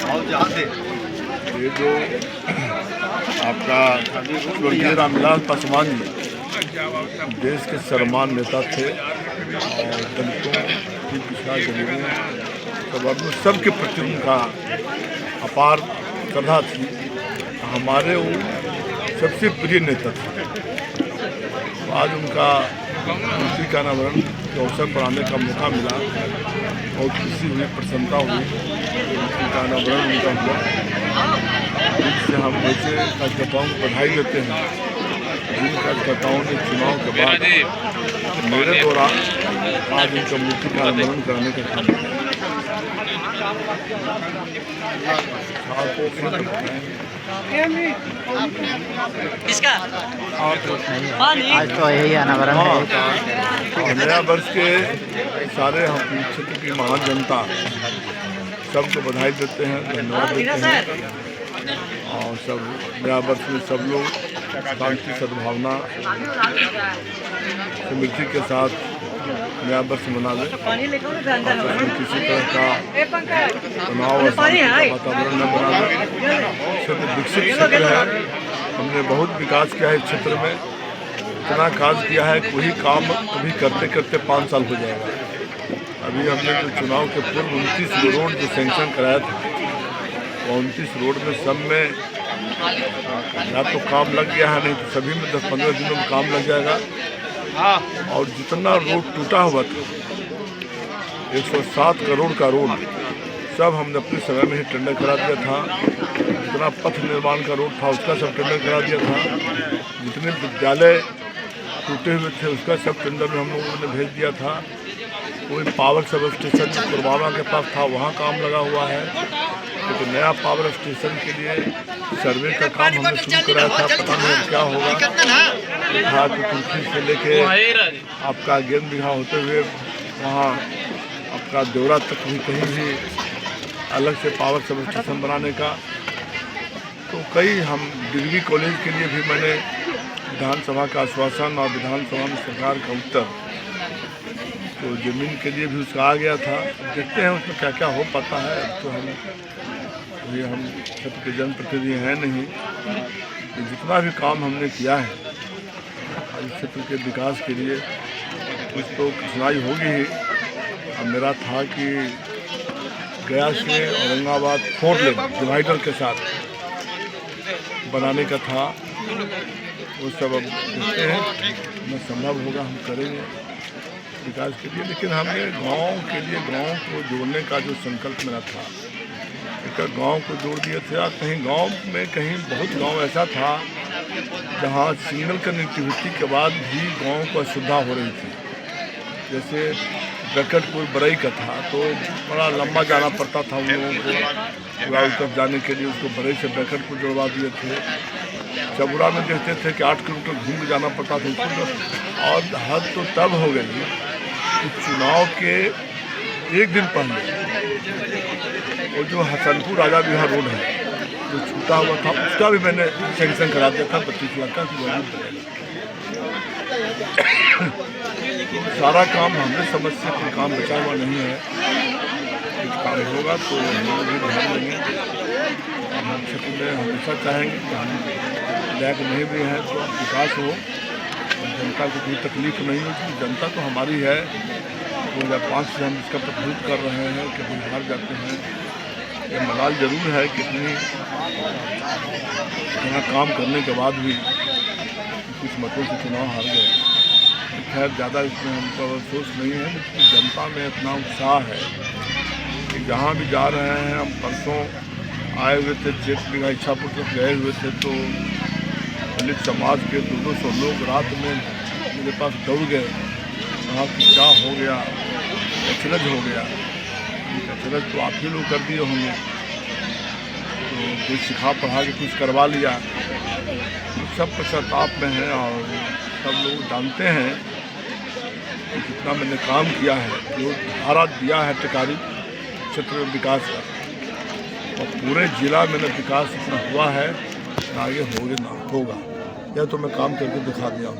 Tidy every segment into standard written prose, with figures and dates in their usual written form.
ये जो आपका स्वर्गीय रामविलास पासवान जी देश के सर्वमान्य नेता थे और दलितों की पिछड़ा गरीबों सवर्णों सबके प्रति उनका अपार श्रद्धा थी। हमारे वो सबसे प्रिय नेता थे। आज उनका मूर्ति का अनावरण के अवसर पर आने का मौका मिला और खुशी हुई, प्रसन्नता हुई। मूर्ति का अनावरण उनका हुआ, जिससे हम ऐसे कार्यकर्ताओं को बधाई देते हैं जिन कार्यकर्ताओं ने चुनाव के बाद मेरे द्वारा आज उनका मूर्ति का अनावरण कराने का काम किया। किसका आज तो यही अनावरण है। नया वर्ष के सारे हम क्षेत्र की महान जनता सबको बधाई देते हैं, धन्यवाद देते हैं। और सब नया वर्ष में सब लोग शांति सद्भावना समृद्धि के साथ नया वर्ष मना लें। किसी तरह का तनाव वातावरण न बना लें। क्षेत्र विकसित क्षेत्र है, हमने बहुत विकास किया है। इस क्षेत्र में इतना काज किया है, कोई काम अभी करते करते 5 साल हो जाएगा। अभी हमने जो चुनाव के पूर्व 29 रोड जो सैंक्शन कराया था, 29 रोड में सब में या तो काम लग गया है, नहीं तो सभी में 10-15 दिनों में काम लग जाएगा। और जितना रोड टूटा हुआ था 107 करोड़ का रोड सब हमने अपने समय में ही टेंडर करा दिया था। जितना पथ निर्माण का रोड था उसका सब टेंडर करा दिया था। जितने विद्यालय टूटे हुए थे उसका सब टेंडर में हम लोगों ने भेज दिया था। कोई पावर सब स्टेशन जो पुरवामा के पास था वहाँ काम लगा हुआ है। तो नया पावर स्टेशन के लिए सर्वे का काम हमने शुरू कराया था। पता नहीं क्या होगा। तुर्की से लेके आपका गेंद बिघा होते हुए वहाँ आपका देवरा तक भी कहीं भी अलग से पावर सब स्टेशन बनाने का। तो कई हम डिग्री कॉलेज के लिए भी मैंने विधानसभा का आश्वासन और विधानसभा में सरकार का उत्तर, तो ज़मीन के लिए भी उसका आ गया था। देखते हैं उसमें क्या क्या हो पाता है। अब तो हम क्षेत्र के जनप्रतिनिधि हैं नहीं, तो जितना भी काम हमने किया है इस क्षेत्र के विकास के लिए कुछ तो कठिनाई होगी ही। अब मेरा था कि गया से औरंगाबाद 4 लेन डिवाइडर के साथ बनाने का था। वो सब अब देखते हैं न संभव होगा, हम करेंगे विकास के लिए। लेकिन हमने गांव के लिए गांव को जोड़ने का जो संकल्प मेरा था, एक गांव को जोड़ दिए थे। कहीं गांव में कहीं बहुत गांव ऐसा था जहां सिग्नल कनेक्टिविटी के बाद भी गांव को असुविधा हो रही थी। जैसे बेकटपुर बरई का था तो बड़ा लंबा जाना पड़ता था उन लोगों को गाँव तक जाने के लिए। उसको बरई से बेकटपुर जोड़वा दिए थे। चबुरा में देखते थे कि 8 किलोमीटर घूम के जाना पड़ता था उसको। और हद तो तब हो गई कि चुनाव के 1 दिन पहले वो जो हसनपुर राजा विहार रोड है जो छूटा हुआ था उसका भी मैंने सैंक्शन करा दिया था 25 लाख का कि जरूर करेगा। सारा काम हमने समझ से कोई काम बचा हुआ नहीं है। कुछ काम होगा तो हम लोग भी ध्यान देंगे। हम क्षेत्र में हमेशा चाहेंगे कि हम लैक नहीं भी हैं तो विकास हो, जनता को कोई तकलीफ नहीं हो। क्योंकि जनता तो हमारी है। 2005 से हम इसका प्रतिनिधित्व कर रहे हैं कि बिहार जाते हैं। ये मलाल जरूर है कि इतना काम करने के बाद भी कुछ मतों से चुनाव हार गए। खैर ज़्यादा इसमें हमको अफसोस नहीं है। लेकिन जनता में इतना उत्साह है कि जहाँ भी जा रहे हैं। हम परसों आए हुए थे चेक बिघा इच्छापुर तक गए हुए थे तो दलित समाज के 200 लोग रात में मेरे पास दौड़ गए। कहा कि क्या हो गया, अचरज हो गया। अचरज तो आप ही लोग कर दिए होंगे, तो कुछ सिखा पढ़ा के कुछ करवा लिया। तो सब पश्चाताप में है और सब लोग जानते हैं कि कितना मैंने काम किया है। जो धारा दिया है टिकारी क्षेत्र में विकास का, और पूरे जिला में न विकास इतना हुआ है न आगे होगा। यह तो मैं काम करके दिखा दिया हूँ।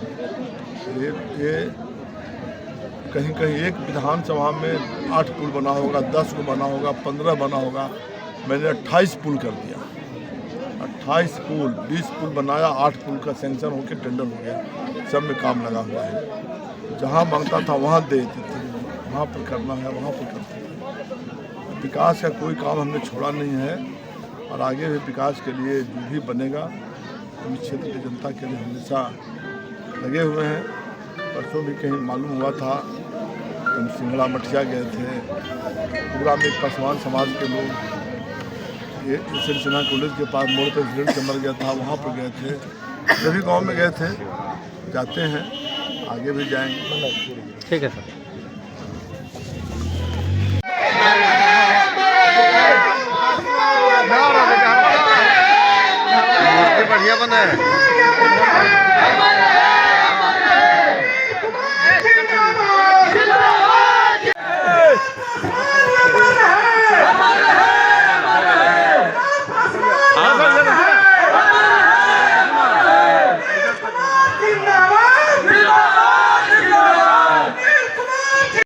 ये कहीं कहीं एक विधानसभा में 8 पुल बना होगा, 10 को बना होगा, 15 बना होगा। मैंने 28 पुल कर दिया, 28 पुल, 20 पुल बनाया, 8 पुल का सेंक्शन होकर टेंडर हो गया, सब में काम लगा हुआ है। जहाँ मांगता था वहाँ दे देते थे, वहाँ पर करना है वहाँ पर करते थे। विकास का कोई काम हमने छोड़ा नहीं है और आगे भी विकास के लिए जो भी बनेगा हम इस क्षेत्र की जनता के लिए हमेशा लगे हुए हैं। परसों भी कहीं मालूम हुआ था, हम सिंगड़ा मठिया गए थे, पूरा में पासवान समाज के लोग ये सिन्हा कॉलेज के पास मोड़ पर एक्सीडेंट से मर गया था, वहाँ पर गए थे। सभी गांव में गए थे, जाते हैं, आगे भी जाएंगे। ठीक है सर। बढ़िया बना है।